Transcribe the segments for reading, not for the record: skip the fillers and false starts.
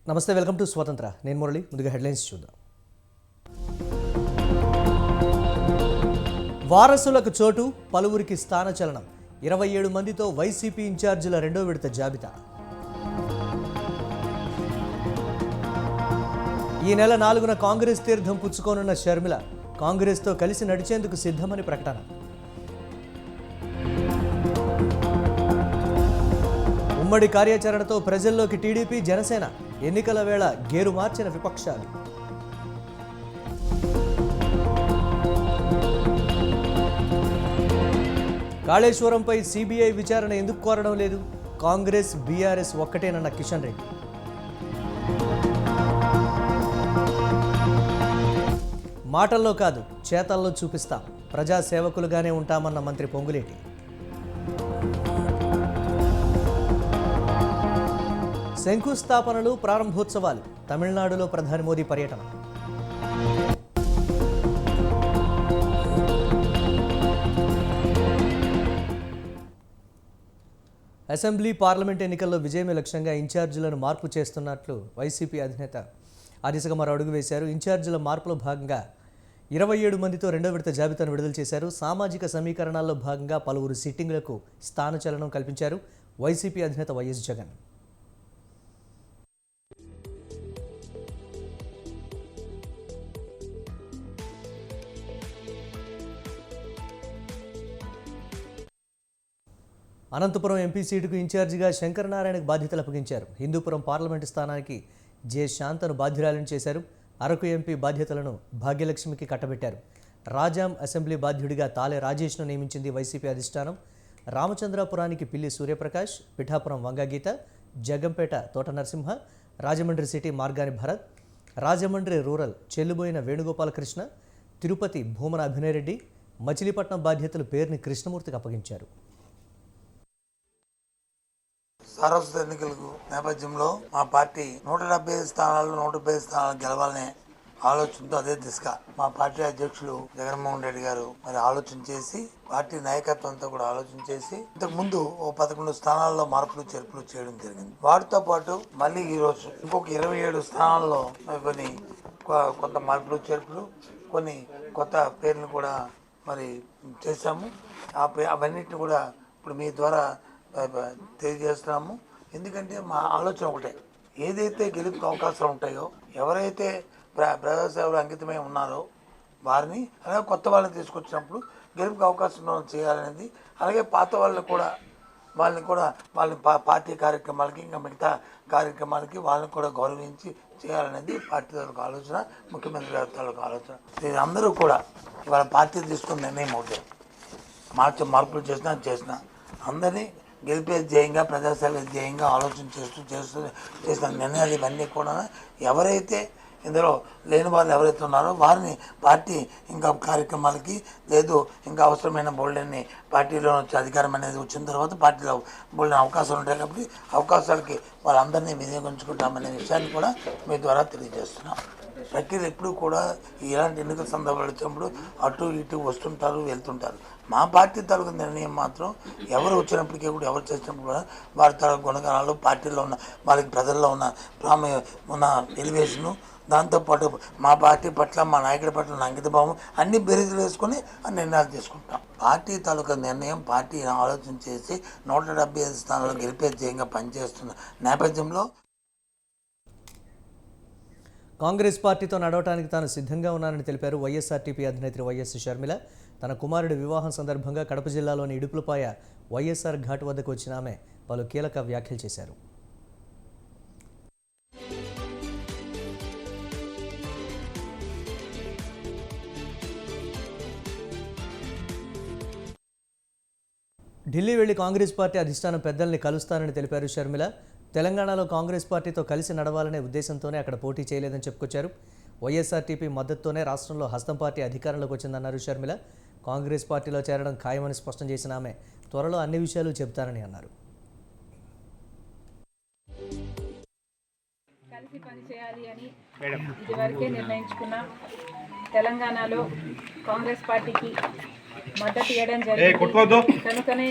నమస్తే, welcome to స్వతంత్ర. నేను మురళి. ముందుగా హెడ్లైన్స్ చూద్దాం. వారసులకు చోటు, పలువురికి స్థానచలనం. 27 మందితో వైసీపీ ఇన్ఛార్జీల రెండో విడత జాబితా. ఈ నెల 4న కాంగ్రెస్ తీర్థం పుచ్చుకోనున్న షర్మిల కాంగ్రెస్తో కలిసి నడిచేందుకు సిద్ధమని ప్రకటన. ఉమ్మడి కార్యాచరణతో ప్రజల్లోకి టీడీపీ, జనసేన. ఎన్నికల వేళ గేరు మార్చిన విపక్షాలు. కాళేశ్వరంపై సిబిఐ విచారణ ఎందుకు కోరడం లేదు? కాంగ్రెస్, బీఆర్ఎస్ ఒక్కటేనన్న కిషన్ రెడ్డి. మాటల్లో కాదు, చేతల్లో చూపిస్తాం, ప్రజాసేవకులుగానే ఉంటామన్న మంత్రి పొంగులేటి. శంకుస్థాపనలు, ప్రారంభోత్సవాలు. తమిళనాడులో ప్రధాని మోదీ పర్యటన. అసెంబ్లీ, పార్లమెంట్ ఎన్నికల్లో విజయమే లక్ష్యంగా ఇన్ఛార్జీలను మార్పు చేస్తున్నట్లు వైసీపీ అధినేత ఆ దిశగా మరో అడుగు వేశారు. ఇన్ఛార్జీల మార్పులో భాగంగా 27 మందితో రెండో విడత జాబితాను విడుదల చేశారు. సామాజిక సమీకరణాల్లో భాగంగా పలువురు సిట్టింగులకు స్థానచలనం కల్పించారు వైసీపీ అధినేత వైఎస్ జగన్. అనంతపురం ఎంపీ సీటుకు ఇన్ఛార్జిగా శంకరనారాయణకు బాధ్యతలు అప్పగించారు. హిందూపురం పార్లమెంటు స్థానానికి జె శాంతను బాధ్యురాలను చేశారు. అరకు ఎంపీ బాధ్యతలను భాగ్యలక్ష్మికి కట్టబెట్టారు. రాజాం అసెంబ్లీ బాధ్యుడిగా తాలే రాజేష్ను నియమించింది వైసీపీ అధిష్టానం. రామచంద్రాపురానికి పిల్లి సూర్యప్రకాష్, పిఠాపురం వంగగీత, జగంపేట తోట నరసింహ, రాజమండ్రి సిటీ మార్గాని భరత్, రాజమండ్రి రూరల్ చెల్లుబోయిన వేణుగోపాలకృష్ణ, తిరుపతి భూమన అభినయరెడ్డి, మచిలీపట్నం బాధ్యతలు పేర్ని కృష్ణమూర్తికి అప్పగించారు. సారస్వత ఎన్నికలకు నేపథ్యంలో మా పార్టీ 175 స్థానాల్లో 150 స్థానాలు గెలవాలనే ఆలోచనతో అదే దిశగా మా పార్టీ అధ్యక్షులు జగన్మోహన్ రెడ్డి గారు మరి ఆలోచన చేసి, పార్టీ నాయకత్వం అంతా కూడా ఆలోచన చేసి ఇంతకు ముందు 11 స్థానాల్లో మార్పులు చేర్పులు చేయడం జరిగింది. వాటితో పాటు మళ్ళీ ఈ రోజు ఇంకొక 27 స్థానాల్లో కొన్ని కొత్త మార్పులు చేర్పులు, కొన్ని కొత్త పేర్లు కూడా మరి చేశాము. అవన్నిటిని కూడా ఇప్పుడు మీ ద్వారా తెలియజేస్తున్నాము. ఎందుకంటే మా ఆలోచన ఒకటే, ఏదైతే గెలుపుకు అవకాశాలు ఉంటాయో, ఎవరైతే ప్రజాసేవలు అంకితమై ఉన్నారో వారిని, అలాగే కొత్త వాళ్ళని తీసుకొచ్చినప్పుడు గెలుపుకు అవకాశం చేయాలనేది, అలాగే పాత వాళ్ళని కూడా వాళ్ళని పార్టీ కార్యక్రమాలకి, ఇంకా మిగతా కార్యక్రమాలకి వాళ్ళని కూడా గౌరవించి చేయాలనేది పార్టీ తాలూకు ఆలోచన, ముఖ్యమంత్రి గారి తాలూకు ఆలోచన. అందరూ కూడా ఇవాళ పార్టీ తీసుకున్న నిర్ణయం ఒకటే, మార్పులు చేసిన అందరినీ గెలిపే ధ్యేయంగా, ప్రజాసేవ ధ్యేయంగా ఆలోచన చేసిన నిర్ణయాలు ఇవన్నీ కూడా ఎవరైతే ఇందులో లేని వాళ్ళు ఎవరైతే ఉన్నారో వారిని పార్టీ ఇంకా కార్యక్రమాలకి, లేదు ఇంకా అవసరమైన బోల్డెన్ని పార్టీలో వచ్చే అధికారం అనేది వచ్చిన తర్వాత పార్టీలో బోల్డెన్ అవకాశాలు ఉంటాయి కాబట్టి అవకాశాలకి వాళ్ళందరినీ వినియోగించుకుంటామనే విషయాన్ని కూడా మీ ద్వారా తెలియజేస్తున్నాం. ప్రక్రియ ఎప్పుడు కూడా ఇలాంటి ఎన్నికల సందర్భాలు వచ్చినప్పుడు అటు ఇటు వస్తుంటారు, వెళ్తుంటారు. మా పార్టీ తాలూకు నిర్ణయం మాత్రం ఎవరు వచ్చినప్పటికీ కూడా, ఎవరు చేసినప్పుడు కూడా వారి తాలూకు గుణగణాలు, పార్టీలో ఉన్న వాళ్ళకి ప్రజల్లో ఉన్న ఎలివేషను, దాంతోపాటు మా పార్టీ పట్ల, మా నాయకుడి పట్ల ఉన్న అంకితభావం అన్ని బెరీజులు వేసుకొని నిర్ణయాలు తీసుకుంటాం. పార్టీ తాలూకా నిర్ణయం పార్టీ ఆలోచన చేసి 175 స్థానాల్లో గెలిపే ధ్యేయంగా పనిచేస్తున్న నేపథ్యంలో కాంగ్రెస్ పార్టీతో నడవటానికి తాను సిద్ధంగా ఉన్నానని తెలిపారు వైఎస్ఆర్టీపీ అధినేత్రి వైఎస్ షర్మిల. తన కుమారుడి వివాహం సందర్భంగా కడప జిల్లాలోని ఇడుపులపాయ వైఎస్ఆర్ ఘాట్ వద్దకు వచ్చిన ఆమె పలు కీలక వ్యాఖ్యలు చేశారు. ఢిల్లీ వెళ్లి కాంగ్రెస్ పార్టీ అధిష్టానం పెద్దల్ని కలుస్తానని తెలిపారు షర్మిల. తెలంగాణలో కాంగ్రెస్ పార్టీతో కలిసి నడవాలనే ఉద్దేశంతోనే అక్కడ పోటీ చేయలేదని చెప్పుకొచ్చారు. వైఎస్ఆర్టీపీ మద్దతుతోనే రాష్ట్రంలో హస్తం పార్టీ అధికారంలోకి వచ్చిందన్నారు షర్మిల. కాంగ్రెస్ పార్టీలో చేరడం ఖాయమని స్పష్టం చేసిన ఆమె త్వరలో అన్ని విషయాలు చెబుతారని అన్నారు. కలిసి పనిచేయాలి అని ఇదివరకే నిర్ణయించుకున్నాం. తెలంగాణలో కాంగ్రెస్ పార్టీకి మద్దతు ఇవ్వడం జరిగింది. కనుకనే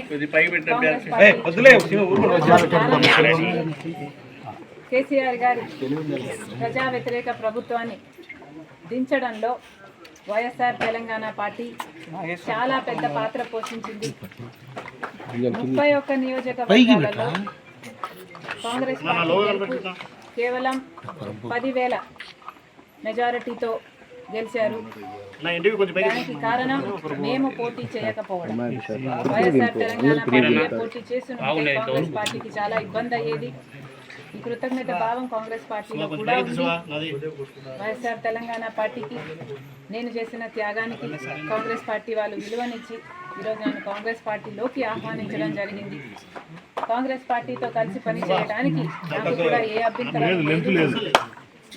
కేసీఆర్ గారి ప్రజా వ్యతిరేక ప్రభుత్వాన్ని దించడంలో వైఎస్ఆర్ తెలంగాణ పార్టీ చాలా పెద్ద పాత్ర పోషించింది. 31 నియోజకవర్గాలలో కాంగ్రెస్ పార్టీ కేవలం 10,000 మెజారిటీతో గెలిచారు. దానికి కారణం మేము పోటీ చేయకపోవడం. వైఎస్ఆర్ తెలంగాణ పార్టీ పోటీ చేసి కాంగ్రెస్ పార్టీకి చాలా ఇబ్బంది అయ్యేది. ఈ కృతజ్ఞత భావం కాంగ్రెస్ పార్టీలో కూడా ఉంది. వైఎస్ఆర్ తెలంగాణ పార్టీకి నేను చేసిన త్యాగానికి కాంగ్రెస్ పార్టీ వాళ్ళు విలువనిచ్చి ఈరోజు నన్ను కాంగ్రెస్ పార్టీలోకి ఆహ్వానించడం జరిగింది. కాంగ్రెస్ పార్టీతో కలిసి పనిచేయడానికి నాకు కూడా ఏ అభ్యంతరం లేదు.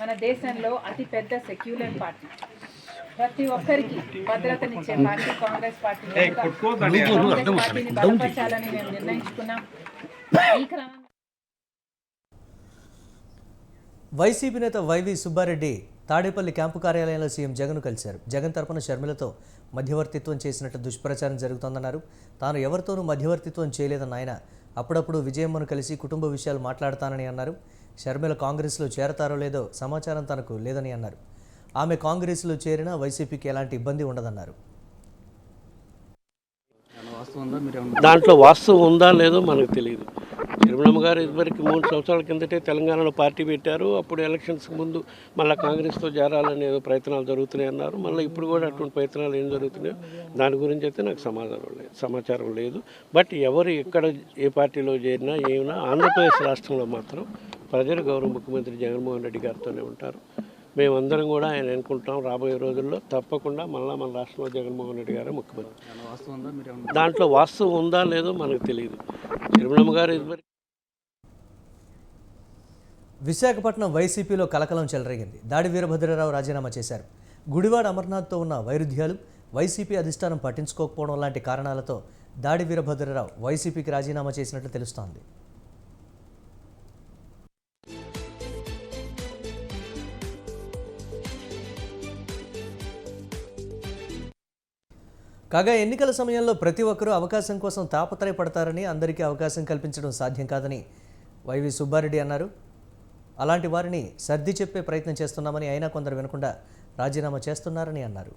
మన దేశంలో అతిపెద్ద సెక్యులర్ పార్టీ, ప్రతి ఒక్కరికి భద్రతనిచ్చే పార్టీ కాంగ్రెస్ పార్టీ. కాంగ్రెస్ పార్టీని బలపరచాలని మేము నిర్ణయించుకున్నాం. ఈ క్రమంలో వైసీపీ నేత వైవి సుబ్బారెడ్డి తాడేపల్లి క్యాంపు కార్యాలయంలో సీఎం జగన్ను కలిశారు. జగన్ తరపున షర్మిలతో మధ్యవర్తిత్వం చేసినట్టు దుష్ప్రచారం జరుగుతోందన్నారు. తాను ఎవరితోనూ మధ్యవర్తిత్వం చేయలేదన్న ఆయన అప్పుడప్పుడు విజయమ్మను కలిసి కుటుంబ విషయాలు మాట్లాడతానని అన్నారు. షర్మిల కాంగ్రెస్లో చేరతారో లేదో సమాచారం తనకు లేదని అన్నారు. ఆమె కాంగ్రెస్లో చేరినా వైసీపీకి ఎలాంటి ఇబ్బంది ఉండదన్నారు. దాంట్లో వాస్తవం ఉందా లేదో మనకు తెలియదు. తిరుమలమ్మ గారు ఇదివరకు 3 సంవత్సరాల కిందటే తెలంగాణలో పార్టీ పెట్టారు. అప్పుడు ఎలక్షన్స్కి ముందు మళ్ళీ కాంగ్రెస్తో చేరాలని ఏదో ప్రయత్నాలు జరుగుతున్నాయి అన్నారు. మళ్ళీ ఇప్పుడు కూడా అటువంటి ప్రయత్నాలు ఏం జరుగుతున్నాయో దాని గురించి అయితే నాకు సమాచారం లేదు. బట్ ఎవరు ఎక్కడ ఏ పార్టీలో చేరినా ఏమైనా ఆంధ్రప్రదేశ్ రాష్ట్రంలో మాత్రం ప్రజలు గౌరవ ముఖ్యమంత్రి జగన్మోహన్ రెడ్డి గారితోనే ఉంటారు. మేమందరం కూడా ఆయన అనుకుంటాం రాబోయే రోజుల్లో తప్పకుండా మళ్ళీ మన రాష్ట్రంలో జగన్మోహన్ రెడ్డి గారే ముఖ్యమంత్రి. దాంట్లో వాస్తవం ఉందా లేదో మనకు తెలియదు. తిరుమలమ్మ గారు ఇదివరకు విశాఖపట్నం వైసీపీలో కలకలం చెలరేగింది. దాడి వీరభద్రరావు రాజీనామా చేశారు. గుడివాడ అమర్నాథ్తో ఉన్న వైరుధ్యాలు, వైసీపీ అధిష్టానం పట్టించుకోకపోవడం లాంటి కారణాలతో దాడి వీరభద్రరావు వైసీపీకి రాజీనామా చేసినట్లు తెలుస్తోంది. కాగా ఎన్నికల సమయంలో ప్రతి ఒక్కరూ అవకాశం కోసం తాపత్రయపడతారని, అందరికీ అవకాశం కల్పించడం సాధ్యం కాదని వైవి సుబ్బారెడ్డి అన్నారు. అలాంటి వారిని సర్ది చెప్పే ప్రయత్నం చేస్తున్నామని, అయినా కొందరు వినకుండా రాజీనామా చేస్తున్నారని అన్నారు.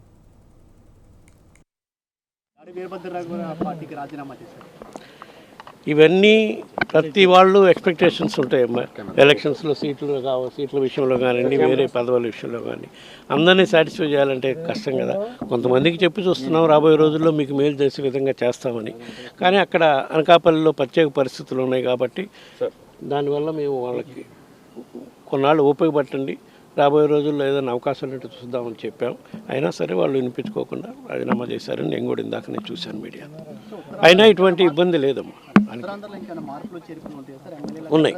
ఇవన్నీ ప్రతి వాళ్ళు ఎక్స్పెక్టేషన్స్ ఉంటాయి. ఎలక్షన్స్లో సీట్ల విషయంలో కానివ్వండి, వేరే పదవుల విషయంలో కానీ అందరినీ సాటిస్ఫై చేయాలంటే కష్టం కదా. కొంతమందికి చెప్పి చూస్తున్నాం రాబోయే రోజుల్లో మీకు మేలు చేసే విధంగా చేస్తామని. కానీ అక్కడ అనకాపల్లిలో ప్రత్యేక పరిస్థితులు ఉన్నాయి కాబట్టి దానివల్ల మేము వాళ్ళకి కొన్నాళ్ళు ఓపిక పట్టండి, రాబోయే రోజుల్లో ఏదైనా అవకాశం ఉన్నట్టు చూద్దామని చెప్పాం. అయినా సరే వాళ్ళు వినిపించుకోకుండా రాజీనామా చేశారని నేను కూడా ఇందాక నేను చూశాను మీడియా. అయినా ఇటువంటి ఇబ్బంది లేదమ్మా. ఉన్నాయి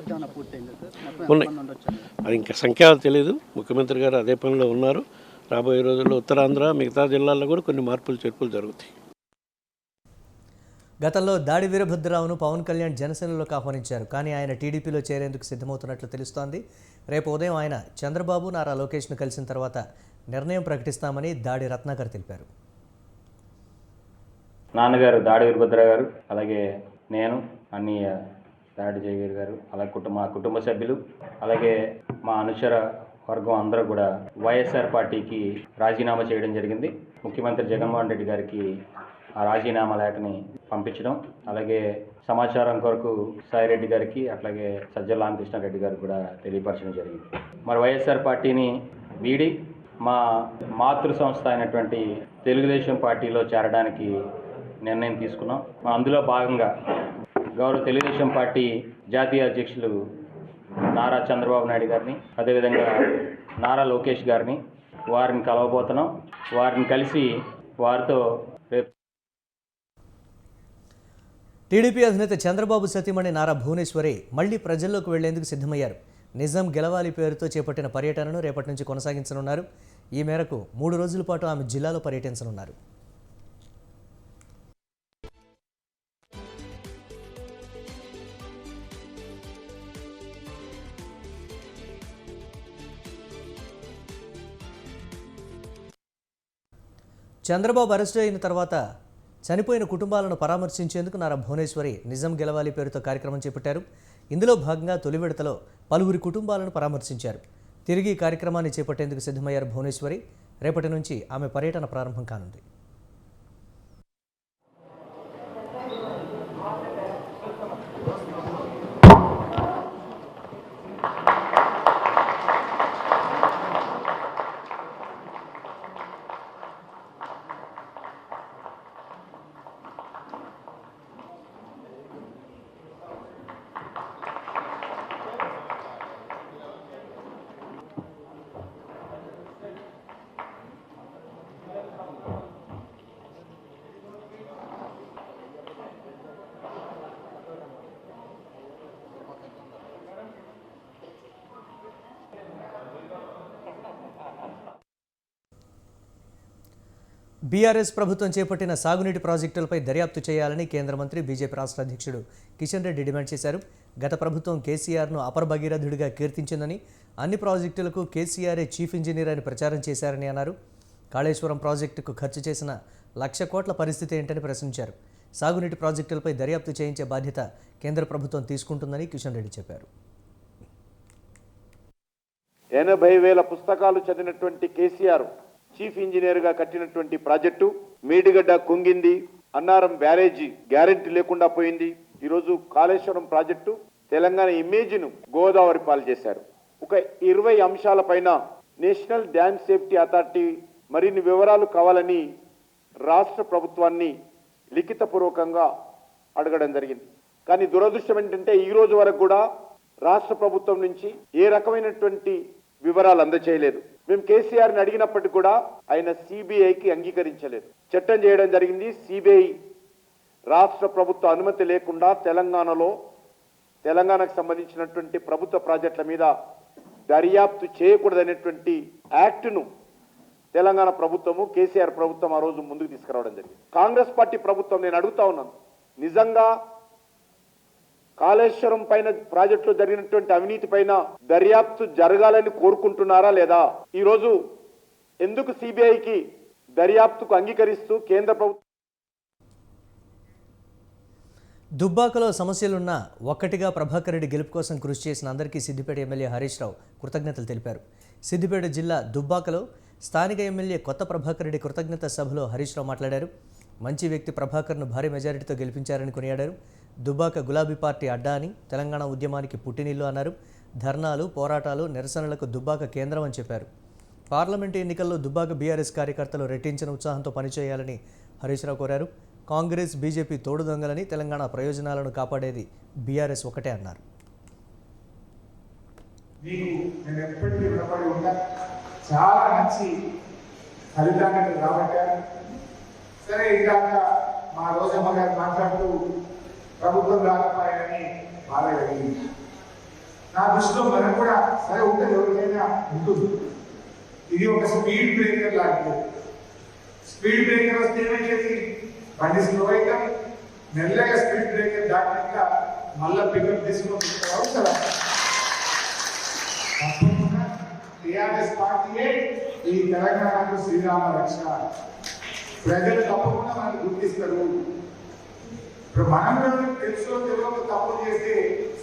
అది ఇంకా సంఖ్య తెలియదు. ముఖ్యమంత్రి గారు అదే పనిలో ఉన్నారు. రాబోయే రోజుల్లో ఉత్తరాంధ్ర మిగతా జిల్లాల్లో కూడా కొన్ని చేర్పులు జరుగుతాయి. గతంలో దాడి వీరభద్రరావును పవన్ కళ్యాణ్ జనసేనలోకి ఆహ్వానించారు. కానీ ఆయన టీడీపీలో చేరేందుకు సిద్ధమవుతున్నట్లు తెలుస్తోంది. రేపు ఉదయం ఆయన చంద్రబాబు, నారా లోకేష్ను కలిసిన తర్వాత నిర్ణయం ప్రకటిస్తామని దాడి రత్నాకర్ తెలిపారు. నాన్నగారు దాడి వీరభద్ర గారు, అలాగే నేను, అన్నయ్య దాడి జయవీర్ గారు, అలాగే మా కుటుంబ సభ్యులు, అలాగే మా అనుచర వర్గం అందరూ కూడా వైఎస్ఆర్ పార్టీకి రాజీనామా చేయడం జరిగింది. ముఖ్యమంత్రి జగన్మోహన్ రెడ్డి గారికి ఆ రాజీనామా లేఖని పంపించడం, అలాగే సమాచారం కొరకు సాయిరెడ్డి గారికి, అట్లాగే సజ్జల రామకృష్ణారెడ్డి గారికి కూడా తెలియపరచడం జరిగింది. మరి వైఎస్ఆర్ పార్టీని వీడి మా మాతృ సంస్థ అయినటువంటి తెలుగుదేశం పార్టీలో చేరడానికి నిర్ణయం తీసుకున్నాం. అందులో భాగంగా గౌరవ తెలుగుదేశం పార్టీ జాతీయ అధ్యక్షులు నారా చంద్రబాబు నాయుడు గారిని, అదేవిధంగా నారా లోకేష్ గారిని వారిని కలవబోతున్నాం. వారిని కలిసి వారితో రేపు టీడీపీ అధినేత చంద్రబాబు సతీమణి నారా భువనేశ్వరి మళ్లీ ప్రజల్లోకి వెళ్లేందుకు సిద్ధమయ్యారు. నిజాం గెలవాలి పేరుతో చేపట్టిన పర్యటనను రేపటి నుంచి కొనసాగించనున్నారు. ఈ మేరకు 3 రోజుల పాటు ఆమె జిల్లాలో పర్యటించనున్నారు. చంద్రబాబు అరెస్టు అయిన తర్వాత చనిపోయిన కుటుంబాలను పరామర్శించేందుకు నారా భువనేశ్వరి నిజం గెలవాలి పేరుతో కార్యక్రమం చేపట్టారు. ఇందులో భాగంగా తొలి విడతలో పలువురి కుటుంబాలను పరామర్శించారు. తిరిగి ఈ కార్యక్రమాన్ని చేపట్టేందుకు సిద్ధమయ్యారు భువనేశ్వరి. రేపటి నుంచి ఆమె పర్యటన ప్రారంభం కానుంది. బీఆర్ఎస్ ప్రభుత్వం చేపట్టిన సాగునీటి ప్రాజెక్టులపై దర్యాప్తు చేయాలని కేంద్ర మంత్రి బీజేపీ రాష్ట్ర అధ్యక్షుడు కిషన్ రెడ్డి డిమాండ్ చేశారు. గత ప్రభుత్వం కేసీఆర్ను అపర భగీరథుడిగా కీర్తించిందని, అన్ని ప్రాజెక్టులకు కేసీఆరే చీఫ్ ఇంజనీర్ అని ప్రచారం చేశారని అన్నారు. కాళేశ్వరం ప్రాజెక్టుకు ఖర్చు చేసిన 1,00,000 కోట్ల పరిస్థితి ఏంటని ప్రశ్నించారు. సాగునీటి ప్రాజెక్టులపై దర్యాప్తు చేయించే బాధ్యత కేంద్ర ప్రభుత్వం తీసుకుంటుందని కిషన్ రెడ్డి చెప్పారు. 80,000 పుస్తకాలు చదివినటువంటి కేసీఆర్ చీఫ్ ఇంజనీర్గా కట్టినటువంటి ప్రాజెక్టు మేడిగడ్డ కుంగింది, అన్నారం బ్యారేజీ గ్యారెంటీ లేకుండా పోయింది. ఈరోజు కాళేశ్వరం ప్రాజెక్టు తెలంగాణ ఇమేజ్ను గోదావరి పాలు చేశారు. ఒక 20 అంశాలపైన నేషనల్ డ్యామ్ సేఫ్టీ అథారిటీ మరిన్ని వివరాలు కావాలని రాష్ట్ర ప్రభుత్వాన్ని లిఖితపూర్వకంగా అడగడం జరిగింది. కానీ దురదృష్టం ఏంటంటే ఈ రోజు వరకు కూడా రాష్ట్ర ప్రభుత్వం నుంచి ఏ రకమైనటువంటి వివరాలు అందచేయలేదు. మేము కేసీఆర్ని అడిగినప్పటికీ కూడా ఆయన సిబిఐకి అంగీకరించలేదు. చట్టం చేయడం జరిగింది. సిబిఐ రాష్ట్ర ప్రభుత్వ అనుమతి లేకుండా తెలంగాణకు సంబంధించినటువంటి ప్రభుత్వ ప్రాజెక్టుల మీద దర్యాప్తు చేయకూడదనేటువంటి యాక్ట్ను తెలంగాణ ప్రభుత్వము కేసీఆర్ ప్రభుత్వం ఆ రోజు ముందుకు తీసుకురావడం జరిగింది. కాంగ్రెస్ పార్టీ ప్రభుత్వం నేను అడుగుతా ఉన్నాను, నిజంగా కాళేశ్వరం పైన ప్రాజెక్టులో జరిగినటువంటి అవినీతి పైన దర్యాప్తు జరగాలని కోరుకుంటున్నారా లేదా? ఈరోజు ఎందుకు సిబిఐకి దర్యాప్తుకు అంగీకరిస్తూ కేంద్ర ప్రభుత్వం దుబ్బాకలో సమస్యలున్నా ఒక్కటిగా ప్రభాకర్ రెడ్డి గెలుపు కోసం కృషి చేసిన అందరికీ సిద్దిపేట ఎమ్మెల్యే హరీష్ రావు కృతజ్ఞతలు తెలిపారు. సిద్దిపేట జిల్లా దుబ్బాకలో స్థానిక ఎమ్మెల్యే కొత్త ప్రభాకర్ రెడ్డి కృతజ్ఞత సభలో హరీష్ రావు మాట్లాడారు. మంచి వ్యక్తి ప్రభాకర్ను భారీ మెజారిటీతో గెలిపించారని కొనియాడారు. దుబ్బాక గులాబీ పార్టీ అడ్డా అని, తెలంగాణ ఉద్యమానికి పుట్టినిల్లు అన్నారు. ధర్నాలు, పోరాటాలు, నిరసనలకు దుబ్బాక కేంద్రం అని చెప్పారు. పార్లమెంటు ఎన్నికల్లో దుబ్బాక బీఆర్ఎస్ కార్యకర్తలు రెట్టించిన ఉత్సాహంతో పనిచేయాలని హరీష్ రావు కోరారు. కాంగ్రెస్, బీజేపీ తోడు దొంగలని, తెలంగాణ ప్రయోజనాలను కాపాడేది బీఆర్ఎస్ ఒకటే అన్నారు. చాలా మంచి ఫలితాన్ని రాబట్టారు. సరే, ఇందాక మా రోజమ్మ గారు మాట్లాడుతూ ప్రభుత్వం రాకపోయారని బాధ కలిగింది. నా దృష్టిలో మనం కూడా సరే ఉంటుంది, ఎవరికైనా ఉంటుంది. ఇది ఒక స్పీడ్ బ్రేకర్ లాంటిది. స్పీడ్ బ్రేకర్ వస్తే ఏమైతుంది, బండి స్లో అయితే మెల్లగా స్పీడ్ బ్రేకర్ దాటినాక మళ్ళా పికప్ తీసుకొని అవసరం. తప్పకుండా టీఆర్ఎస్ పార్టీయే ఈ తెలంగాణకు శ్రీరామ రక్ష. ప్రజలు తప్పకుండా మనకు గుర్తిస్తారు. ఇప్పుడు మనం తెలుసులో తెలియక తప్పు చేస్తే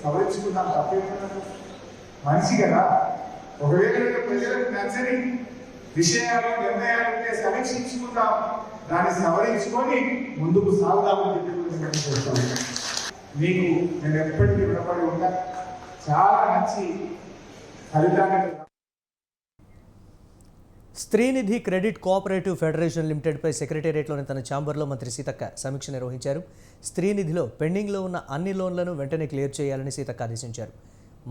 సవరించుకుందాం, తప్పేమన్నా మనిషి కదా. ఒకవేళ ప్రజలకు నచ్చని విషయాలు, నిర్ణయాలు ఉంటే సమీక్షించుకుందాం, దాన్ని సవరించుకొని ముందుకు సాగుదామని చెప్పి మీకు నేను ఎప్పటికీ రుణపడి ఉంటా. చాలా మంచి ఫలితాన్ని. స్త్రీనిధి క్రెడిట్ కోఆపరేటివ్ ఫెడరేషన్ లిమిటెడ్పై సెక్రటేరియట్లోని తన ఛాంబర్లో మంత్రి సీతక్క సమీక్ష నిర్వహించారు. స్త్రీనిధిలో పెండింగ్లో ఉన్న అన్ని లోన్లను వెంటనే క్లియర్ చేయాలని సీతక్క ఆదేశించారు.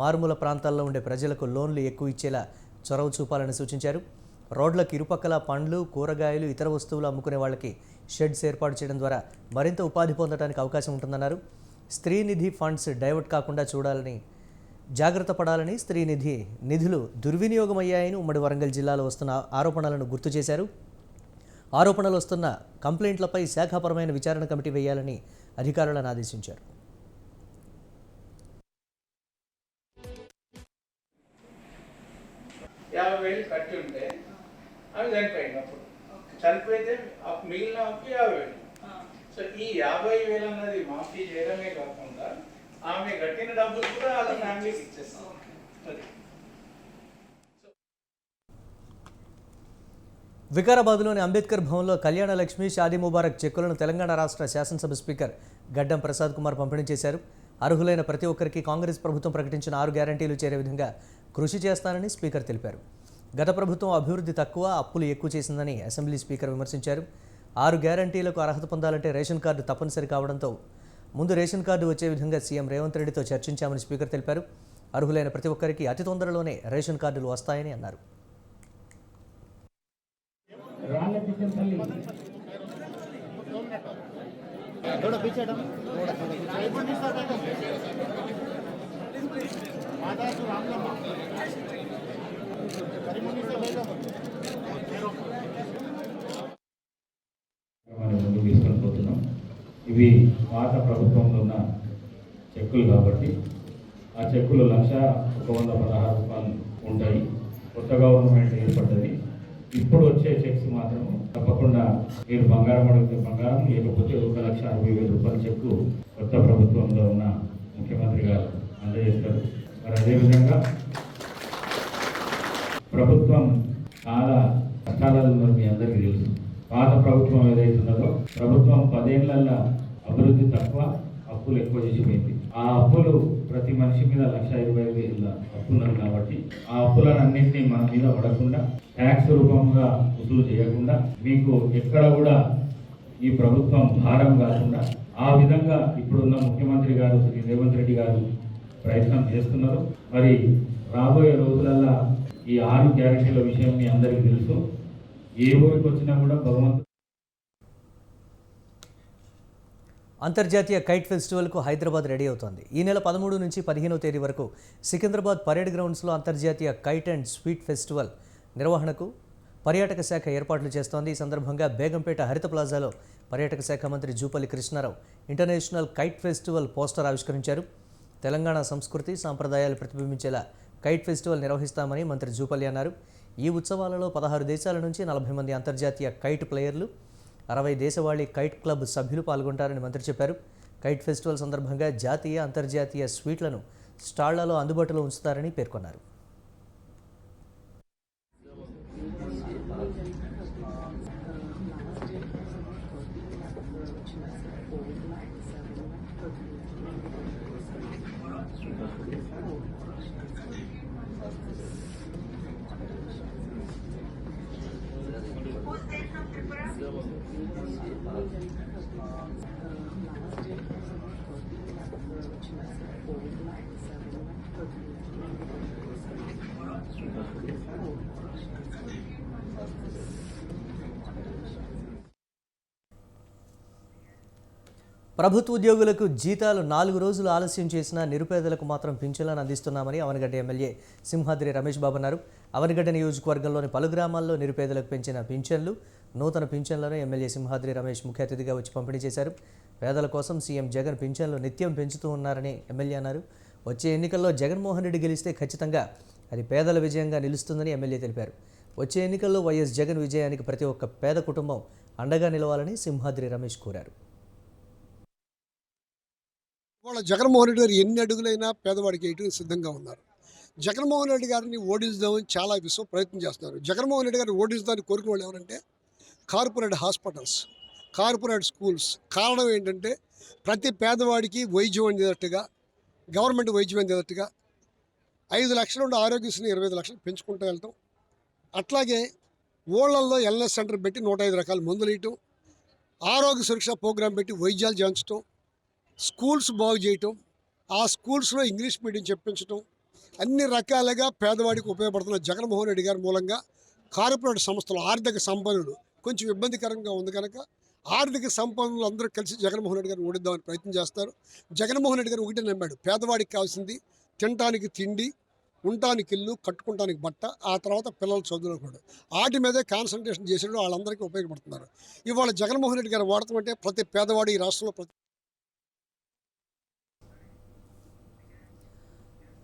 మారుమూల ప్రాంతాల్లో ఉండే ప్రజలకు లోన్లు ఎక్కువ ఇచ్చేలా చొరవ చూపాలని సూచించారు. రోడ్లకు ఇరుపక్కల పండ్లు, కూరగాయలు, ఇతర వస్తువులు అమ్ముకునే వాళ్ళకి షెడ్స్ ఏర్పాటు చేయడం ద్వారా మరింత ఉపాధి పొందడానికి అవకాశం ఉంటుందన్నారు. స్త్రీనిధి ఫండ్స్ డైవర్ట్ కాకుండా చూడాలని, జాగ్రత్త పడాలని, స్త్రీనిధి నిధులు దుర్వినియోగమయ్యాయని ఉమ్మడి వరంగల్ జిల్లాలో వస్తున్న ఆరోపణలను గుర్తు చేశారు. ఆరోపణలు వస్తున్న కంప్లైంట్లపై శాఖాపరమైన విచారణ కమిటీ వేయాలని అధికారులను ఆదేశించారు. కట్టి ఉంటే అవి చనిపోయినప్పుడు చనిపోయితే మిగిలిన 50,000 సో ఈ 50,000 అన్నది మాఫీ చేయడమే కాకుండా ఆమె కట్టిన డబ్బులు కూడా వాళ్ళ ఫ్యామిలీకి ఇచ్చేస్తాం. అది వికారాబాద్లోని అంబేద్కర్ భవన్లో కళ్యాణ లక్ష్మి షాదీ ముబారక్ చెక్కులను తెలంగాణ రాష్ట్ర శాసనసభ స్పీకర్ గడ్డం ప్రసాద్ కుమార్ పంపిణీ చేశారు. అర్హులైన ప్రతి ఒక్కరికి కాంగ్రెస్ ప్రభుత్వం ప్రకటించిన 6 గ్యారంటీలు చేరే విధంగా కృషి చేస్తానని స్పీకర్ తెలిపారు. గత ప్రభుత్వం అభివృద్ధి తక్కువ, అప్పులు ఎక్కువ చేసిందని అసెంబ్లీ స్పీకర్ విమర్శించారు. 6 గ్యారంటీలకు అర్హత పొందాలంటే రేషన్ కార్డు తప్పనిసరి కావడంతో ముందు రేషన్ కార్డు వచ్చే విధంగా సీఎం రేవంత్ రెడ్డితో చర్చించామని స్పీకర్ తెలిపారు. అర్హులైన ప్రతి ఒక్కరికి అతి తొందరలోనే రేషన్ కార్డులు వస్తాయని అన్నారు. మనం ముందుకు తీసుకొని పోతున్నాం. ఇవి పాత ప్రభుత్వంలో ఉన్న చెక్కులు కాబట్టి ఆ చెక్కులు 1,116 రూపాయలు ఉంటాయి. కొత్త గవర్నమెంట్ ఏర్పడ్డది. ఇప్పుడు వచ్చే చెక్స్ మాత్రం తప్పకుండా మీరు బంగారం అడిగితే బంగారం, లేకపోతే 1,60,000 రూపాయల చెక్కు కొత్త ప్రభుత్వంలో ఉన్న ముఖ్యమంత్రి గారు అందజేస్తారు. మరి అదేవిధంగా ప్రభుత్వం చాలా కష్టాలలో మీ అందరికీ తెలుసు. పాత ప్రభుత్వం ఏదైతున్నదో ప్రభుత్వం 10 ఏళ్లలో అభివృద్ధి తక్కువ, అప్పులు ఎక్కువ చేసిపోయింది. ఆ అప్పులు ప్రతి మనిషి మీద 1,20,000 అప్పున్నది కాబట్టి ఆ అప్పులన్నింటినీ మన మీద పడకుండా ట్యాక్స్ రూపంగా వసూలు చేయకుండా మీకు ఎక్కడ కూడా ఈ ప్రభుత్వం భారం కాకుండా ఆ విధంగా ఇప్పుడున్న ముఖ్యమంత్రి గారు శ్రీ రేవంత్ రెడ్డి గారు ప్రయత్నం చేస్తున్నారు. మరి రాబోయే రోజులల్లో ఈ 6 గ్యారెంటీల విషయం మీ అందరికీ తెలుసు. ఏ ఊరికి వచ్చినా కూడా భగవంతుడు. అంతర్జాతీయ కైట్ ఫెస్టివల్కు హైదరాబాద్ రెడీ అవుతోంది. ఈ నెల 13 నుంచి 15వ తేదీ వరకు సికింద్రాబాద్ పరేడ్ గ్రౌండ్స్లో అంతర్జాతీయ కైట్ అండ్ స్వీట్ ఫెస్టివల్ నిర్వహణకు పర్యాటక శాఖ ఏర్పాట్లు చేస్తోంది. ఈ సందర్భంగా బేగంపేట హరిత ప్లాజాలో పర్యాటక శాఖ మంత్రి Jupally Krishnarao international kite festival poster ఆవిష్కరించారు. తెలంగాణ సంస్కృతి సాంప్రదాయాలు ప్రతిబింబించేలా కైట్ ఫెస్టివల్ నిర్వహిస్తామని మంత్రి జూపల్లి అన్నారు. ఈ ఉత్సవాలలో 16 దేశాల నుంచి 40 మంది అంతర్జాతీయ కైట్ ప్లేయర్లు, 60 దేశవాళీ కైట్ క్లబ్ సభ్యులు పాల్గొంటారని మంత్రి చెప్పారు. కైట్ ఫెస్టివల్ సందర్భంగా జాతీయ, అంతర్జాతీయ స్వీట్లను స్టాళ్లలో అందుబాటులో ఉంచుతారని పేర్కొన్నారు. ప్రభుత్వ ఉద్యోగులకు జీతాలు 4 రోజులు ఆలస్యం చేసినా నిరుపేదలకు మాత్రం పింఛన్లను అందిస్తున్నామని అవనిగడ్డ ఎమ్మెల్యే సింహాద్రి రమేష్ బాబు అన్నారు. అవనిగడ్డ నియోజకవర్గంలోని పలు గ్రామాల్లో నిరుపేదలకు పెంచిన పింఛన్లు, నూతన పింఛన్లను ఎమ్మెల్యే సింహాద్రి రమేష్ ముఖ్య అతిథిగా వచ్చి పంపిణీ చేశారు. పేదల కోసం సీఎం జగన్ పింఛన్లు నిత్యం పెంచుతూ ఉన్నారని ఎమ్మెల్యే అన్నారు. వచ్చే ఎన్నికల్లో జగన్మోహన్ రెడ్డి గెలిస్తే ఖచ్చితంగా అది పేదల విజయంగా నిలుస్తుందని ఎమ్మెల్యే తెలిపారు. వచ్చే ఎన్నికల్లో వైఎస్ జగన్ విజయానికి ప్రతి ఒక్క పేద కుటుంబం అండగా నిలవాలని సింహాద్రి రమేష్ కోరారు. వాళ్ళ జగన్మోహన్ రెడ్డి గారు ఎన్ని అడుగులైనా పేదవాడికి వేయడానికి సిద్ధంగా ఉన్నారు. జగన్మోహన్ రెడ్డి గారిని ఓడించదామని చాలా ప్రయత్నం చేస్తున్నారు. జగన్మోహన్ రెడ్డి గారిని ఓడించడానికి కోరుకునే వాళ్ళు ఎవరంటే కార్పొరేట్ హాస్పిటల్స్, కార్పొరేట్ స్కూల్స్. కారణం ఏంటంటే ప్రతి పేదవాడికి వైద్యం అందేటట్టుగా, గవర్నమెంట్ వైద్యం అందేటట్టుగా 5 లక్షల నుండి ఆరోగ్యశ్రీ 25 లక్షలు పెంచుకుంటూ వెళ్తాం. అట్లాగే ఊళ్ళల్లో ఎల్ఎస్ సెంటర్ పెట్టి 105 రకాల మందులు వేయటం, ఆరోగ్య సురక్ష ప్రోగ్రాం పెట్టి వైద్యాలు చేయించడం, స్కూల్స్ బాగు చేయటం, ఆ స్కూల్స్లో ఇంగ్లీష్ మీడియం చెప్పించడం, అన్ని రకాలుగా పేదవాడికి ఉపయోగపడుతున్న జగన్మోహన్ రెడ్డి గారి మూలంగా కార్పొరేట్ సంస్థలు, ఆర్థిక సంపన్నులు కొంచెం ఇబ్బందికరంగా ఉంది కనుక ఆర్థిక సంపన్నులు అందరూ కలిసి జగన్మోహన్ రెడ్డి గారిని ఓడిద్దామని ప్రయత్నం చేస్తారు. జగన్మోహన్ రెడ్డి గారు ఒకటే నమ్మాడు, పేదవాడికి కావాల్సింది తినటానికి తిండి, ఉండటానికి ఇల్లు, కట్టుకుంటానికి బట్ట, ఆ తర్వాత పిల్లలు చదువుకోవడం. వాటి మీదే కాన్సన్ట్రేషన్ చేసాడు. వాళ్ళందరికీ ఉపయోగపడుతున్నారు. ఇవాళ జగన్మోహన్ రెడ్డి గారు వాడటం అంటే ప్రతి పేదవాడు ఈ రాష్ట్రంలో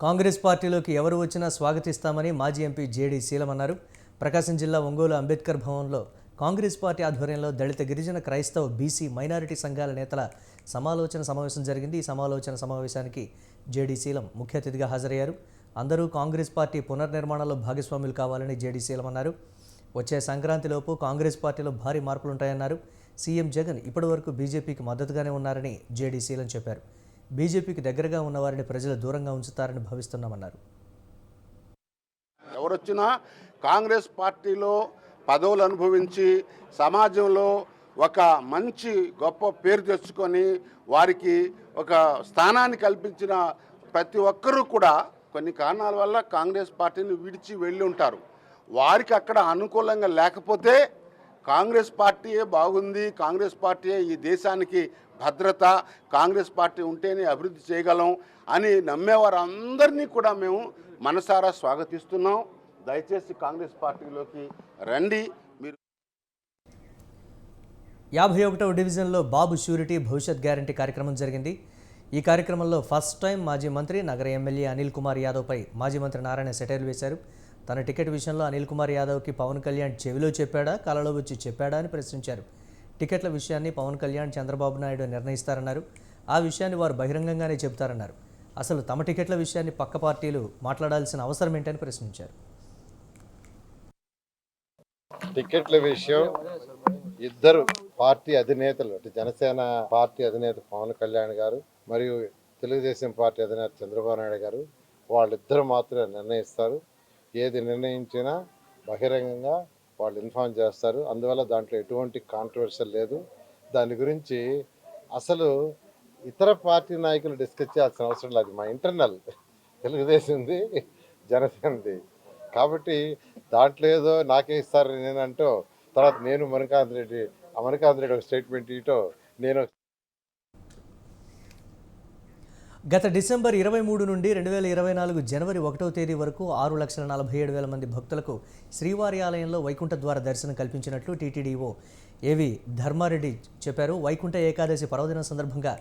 కాంగ్రెస్ పార్టీలోకి ఎవరు వచ్చినా స్వాగతిస్తామని మాజీ ఎంపీ జేడీ శీలం అన్నారు. ప్రకాశం జిల్లా ఒంగోలు అంబేద్కర్ భవన్లో కాంగ్రెస్ పార్టీ ఆధ్వర్యంలో దళిత గిరిజన క్రైస్తవ బీసీ మైనారిటీ సంఘాల నేతల సమావేశం జరిగింది. ఈ సమావేశానికి జేడీ శీలం ముఖ్య అతిథిగా హాజరయ్యారు. అందరూ కాంగ్రెస్ పార్టీ పునర్నిర్మాణంలో భాగస్వాములు కావాలని జేడీ శీలం అన్నారు. వచ్చే సంక్రాంతిలోపు కాంగ్రెస్ పార్టీలో భారీ మార్పులుంటాయన్నారు. సీఎం జగన్ ఇప్పటివరకు బీజేపీకి మద్దతుగానే ఉన్నారని జేడీ శీలం చెప్పారు. బీజేపీకి దగ్గరగా ఉన్నవారిని ప్రజలు దూరంగా ఉంచుతారని భావిస్తున్నామన్నారు. ఎవరొచ్చినా కాంగ్రెస్ పార్టీలో పదవులు అనుభవించి సమాజంలో ఒక మంచి గొప్ప పేరు తెచ్చుకొని వారికి ఒక స్థానాన్ని కల్పించిన ప్రతి ఒక్కరూ కూడా కొన్ని కారణాల వల్ల కాంగ్రెస్ పార్టీని విడిచి వెళ్ళి ఉంటారు. వారికి అక్కడ అనుకూలంగా లేకపోతే కాంగ్రెస్ పార్టీయే బాగుంది, కాంగ్రెస్ పార్టీయే ఈ దేశానికి భద్రత, కాంగ్రెస్ పార్టీ ఉంటేనే అభివృద్ధి చేయగలం అని నమ్మేవారందరినీ కూడా మేము మనసారా స్వాగతిస్తున్నాం. దయచేసి కాంగ్రెస్ పార్టీలోకి రండి. మీరు 51వ డివిజన్లో బాబు షూరిటీ భవిష్యత్ గ్యారంటీ కార్యక్రమం జరిగింది. ఈ కార్యక్రమంలో ఫస్ట్ టైం మాజీ మంత్రి నగర ఎమ్మెల్యే అనిల్ కుమార్ యాదవ్పై మాజీ మంత్రి నారాయణ సెటైర్లు వేశారు. తన టికెట్ విషయంలో అనిల్ కుమార్ యాదవ్కి పవన్ కళ్యాణ్ చెవిలో చెప్పాడా, కలలో వచ్చి చెప్పాడా అని ప్రశ్నించారు. టికెట్ల విషయాన్ని పవన్ కళ్యాణ్, చంద్రబాబు నాయుడు నిర్ణయిస్తారన్నారు. ఆ విషయాన్ని వారు బహిరంగంగానే చెబుతారన్నారు. అసలు తమ టికెట్ల విషయాన్ని పక్క పార్టీలు మాట్లాడాల్సిన అవసరం ఏంటని ప్రశ్నించారు. టికెట్ల విషయం ఇద్దరు పార్టీ అధినేతలు, అంటే జనసేన పార్టీ అధినేత పవన్ కళ్యాణ్ గారు మరియు తెలుగుదేశం పార్టీ అధినేత చంద్రబాబు నాయుడు గారు వాళ్ళిద్దరు మాత్రమే నిర్ణయిస్తారు. ఏది నిర్ణయించినా బహిరంగంగా వాళ్ళు ఇన్ఫార్మ్ చేస్తారు. అందువల్ల దాంట్లో ఎటువంటి కాంట్రవర్షియల్ లేదు. దాని గురించి అసలు ఇతర పార్టీ నాయకులు డిస్కస్ చేయాల్సిన అవసరం లేదు. మా ఇంటర్నల్ తెలుగుదేశంది, జనసేనది. కాబట్టి దాంట్లో ఏదో నాకే ఇస్తారని నేను అంటూ తర్వాత నేను మణికాంత్ రెడ్డి ఒక స్టేట్మెంట్ ఇటో నేను. గత డిసెంబర్ 23 నుండి 2024 జనవరి 1వ తేదీ వరకు 6,47,000 మంది భక్తులకు శ్రీవారి ఆలయంలో వైకుంఠ ద్వార దర్శనం కల్పించినట్లు టీటీడీఓ ఏవి ధర్మారెడ్డి చెప్పారు. వైకుంఠ ఏకాదశి పర్వదినం సందర్భంగా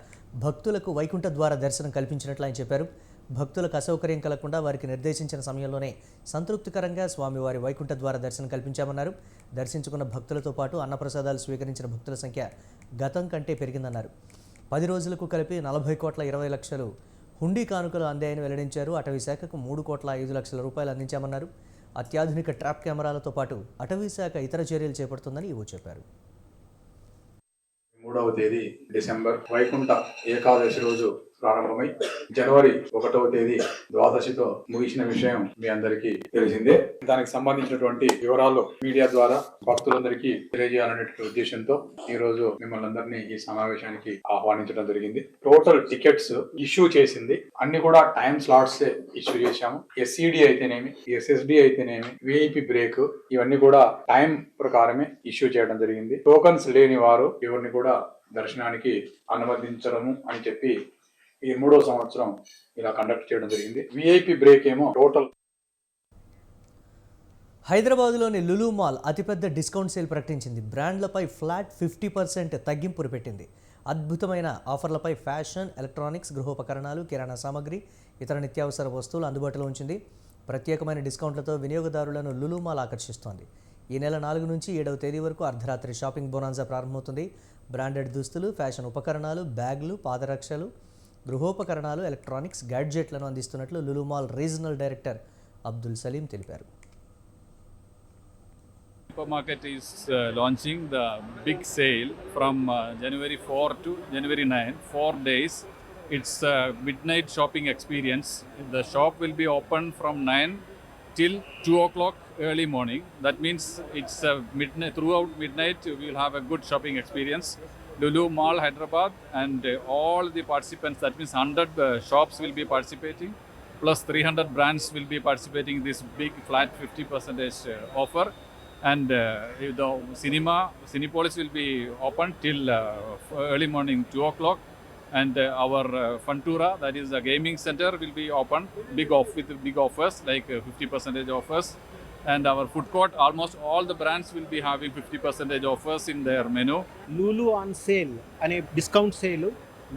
భక్తులకు వైకుంఠ ద్వార దర్శనం కల్పించినట్లు ఆయన చెప్పారు. భక్తులకు అసౌకర్యం కలగకుండా వారికి నిర్దేశించిన సమయంలోనే సంతృప్తికరంగా స్వామివారి వైకుంఠ ద్వార దర్శనం కల్పించామన్నారు. దర్శించుకున్న భక్తులతో పాటు అన్నప్రసాదాలు స్వీకరించిన భక్తుల సంఖ్య గతం కంటే పెరిగిందన్నారు. 10 రోజులకు కలిపి 40,20,00,000 హుండీ కానుకలు అందాయని వెల్లడించారు. అటవీ శాఖకు 3,05,00,000 రూపాయలు అందించామన్నారు. అత్యాధునిక ట్రాప్ కెమెరాలతో పాటు అటవీ శాఖ ఇతర చర్యలు చేపడుతుందని ఈవో చెప్పారు. 3వ తేదీ డిసెంబర్ వైకుంఠ ఏకాదశి రోజు ప్రారంభమై జనవరి 1వ తేదీ ద్వాదశితో ముగిసిన విషయం మీ అందరికీ తెలిసిందే. దానికి సంబంధించినటువంటి వివరాలు మీడియా ద్వారా భక్తులందరికీ తెలియజేయాలనే ఉద్దేశంతో ఈ రోజు మిమ్మల్ని అందరినీ ఈ సమావేశానికి ఆహ్వానించడం జరిగింది. టోటల్ టికెట్స్ ఇష్యూ చేసింది అన్ని కూడా టైం స్లాట్స్ ఇష్యూ చేశాము. ఎస్ఈడి అయితేనేమి, ఎస్ఎస్డి అయితేనేమి, విఐపి బ్రేక్ ఇవన్నీ కూడా టైం ప్రకారమే ఇష్యూ చేయడం జరిగింది. టోకన్స్ లేని వారు ఎవరిని కూడా దర్శనానికి అనుమతించడము అని చెప్పి ఈ 3వ సంవత్సరం ఇలా కండక్ట్ చేయడం జరిగింది. విఐపి బ్రేక్ ఏమో టోటల్. హైదరాబాద్లోని లులు మాల్ అతిపెద్ద డిస్కౌంట్ సేల్ ప్రకటించింది. బ్రాండ్లపై ఫ్లాట్ 50% తగ్గింపులు పెట్టింది. అద్భుతమైన ఆఫర్లపై ఫ్యాషన్, ఎలక్ట్రానిక్స్, గృహోపకరణాలు, కిరాణా సామాగ్రి, ఇతర నిత్యావసర వస్తువులు అందుబాటులో ఉంచింది. ప్రత్యేకమైన డిస్కౌంట్లతో వినియోగదారులను లులు మాల్ ఆకర్షిస్తోంది. ఈ నెల 4 నుంచి 7వ తేదీ వరకు అర్ధరాత్రి షాపింగ్ బోనాన్జా ప్రారంభమవుతుంది. బ్రాండెడ్ దుస్తులు, ఫ్యాషన్ ఉపకరణాలు, బ్యాగులు, పాదరక్షలు, గృహోపకరణాలు, ఎలక్ట్రానిక్స్, గ్యాడ్జెట్లను అందిస్తున్నట్లు Lulu mall regional director Abdul Salim తెలిపారు. Supermarket is launching the big sale from January 4 to January 9, 4 days. It's a midnight shopping experience. The shop will be open from 9 till 2 o'clock early morning. That means it's midnight, throughout midnight we will have a good shopping experience. Lulu Mall Hyderabad and all the participants, that means 100 shops will be participating, plus 300 brands will be participating in this big flat 50% offer. And the Cinepolis will be open till early morning 2 o'clock. And our Funtura, that is a gaming center, will be open with big offers like 50% offers. And our food court, almost all the brands will be having 50% offers in their menu. Lulu on sale అనే discount sale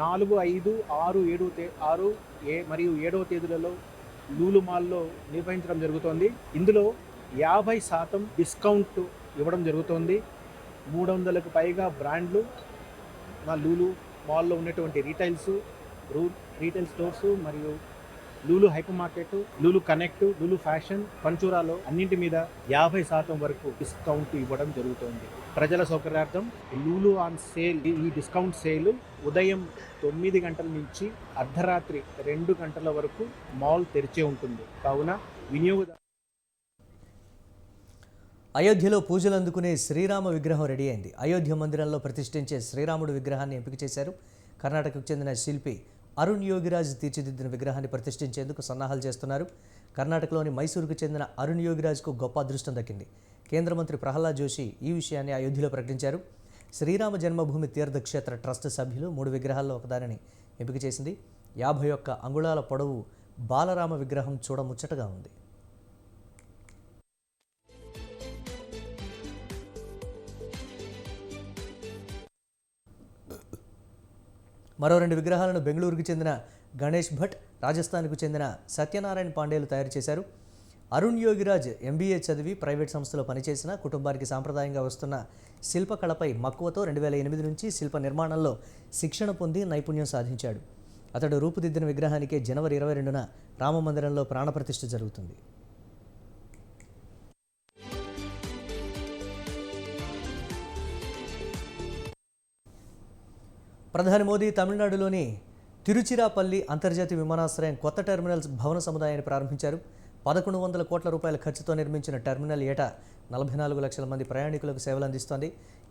4, 5, 6, 7 మరియు 7వ తేదీలలో లూలు మాల్లో నిర్వహించడం జరుగుతోంది. ఇందులో 50% discount ఇవ్వడం జరుగుతోంది. 300కు పైగా బ్రాండ్లు మా లూలు మాల్లో ఉన్నటువంటి రీటైల్ స్టోర్స్ మరియు Lulu hypermarket, Lulu connect, Lulu fashion, పంచూరాలో అన్నింటి మీద 50% వరకు డిస్కౌంట్ ఇవ్వడం జరుగుతుంది. ప్రజల సౌకర్యార్థం లూలు ఆన్ సేల్, ఈ డిస్కౌంట్ సేల్ ఉదయం 9 గంటల నుంచి అర్ధరాత్రి 2 గంటల వరకు మాల్ తెరిచే ఉంటుంది. కావున వినియోగదారు అయోధ్యలో పూజలు అందుకునే శ్రీరామ విగ్రహం రెడీ అయింది. అయోధ్య మందిరంలో ప్రతిష్ఠించే శ్రీరాముడు విగ్రహాన్ని ఎంపిక చేశారు. కర్ణాటకకు చెందిన శిల్పి అరుణ్ యోగిరాజ్ తీర్చిదిద్దిన విగ్రహాన్ని ప్రతిష్ఠించేందుకు సన్నాహాలు చేస్తున్నారు. కర్ణాటకలోని మైసూరుకు చెందిన అరుణ్ యోగిరాజ్కు గొప్ప అదృష్టం దక్కింది. కేంద్ర మంత్రి ప్రహ్లాద్ జోషి ఈ విషయాన్ని అయోధ్యలో ప్రకటించారు. శ్రీరామ జన్మభూమి తీర్థక్షేత్ర ట్రస్ట్ సభ్యులు 3 విగ్రహాల్లో ఒకదానిని ఎంపిక చేసింది. 51 అంగుళాల పొడవు బాలరామ విగ్రహం చూడముచ్చటగా ఉంది. మరో 2 విగ్రహాలను బెంగళూరుకు చెందిన గణేష్ భట్, రాజస్థాన్కు చెందిన సత్యనారాయణ పాండేలు తయారు చేశారు. అరుణ్ యోగిరాజ్ MBA చదివి ప్రైవేట్ సంస్థలో పనిచేసిన కుటుంబానికి సాంప్రదాయంగా వస్తున్న శిల్పకళపై మక్కువతో 2008 నుంచి శిల్ప నిర్మాణంలో శిక్షణ పొంది నైపుణ్యం సాధించాడు. అతడు రూపుదిద్దిన విగ్రహానికే జనవరి 22న రామమందిరంలో ప్రాణప్రతిష్ఠ జరుగుతుంది. ప్రధాని మోదీ తమిళనాడులోని తిరుచిరాపల్లి అంతర్జాతీయ విమానాశ్రయం కొత్త టెర్మినల్స్ భవన సముదాయాన్ని ప్రారంభించారు. 1100 కోట్ల రూపాయల ఖర్చుతో నిర్మించిన టెర్మినల్ ఏటా 44 లక్షల మంది ప్రయాణికులకు సేవలు అందిస్తోంది.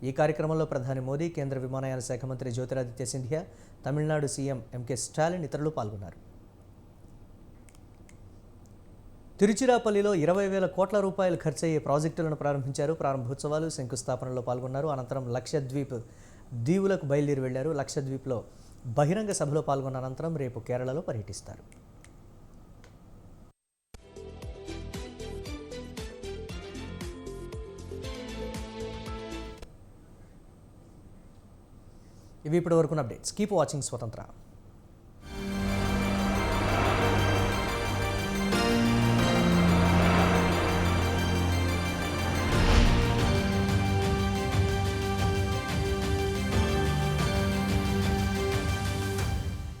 ఈ కార్యక్రమంలో ప్రధాని మోదీ, కేంద్ర విమానయాన శాఖ మంత్రి జ్యోతిరాదిత్య సింధియా, తమిళనాడు సీఎం MK స్టాలిన్ ఇతరులు పాల్గొన్నారు. తిరుచిరాపల్లిలో 20,000 కోట్ల రూపాయలు ఖర్చయ్యే ప్రాజెక్టులను ప్రారంభించారు. ప్రారంభోత్సవాలు, శంకుస్థాపనలో పాల్గొన్నారు. అనంతరం లక్షద్వీప్ దీవులకు బయలుదేరి వెళ్లారు. లక్షద్వీప్లో బహిరంగ సభలో పాల్గొన్న అనంతరం రేపు కేరళలో పర్యటిస్తారు. ఇవి ఇప్పటి వరకున్న అప్డేట్స్. కీప్ వాచింగ్ స్వతంత్ర.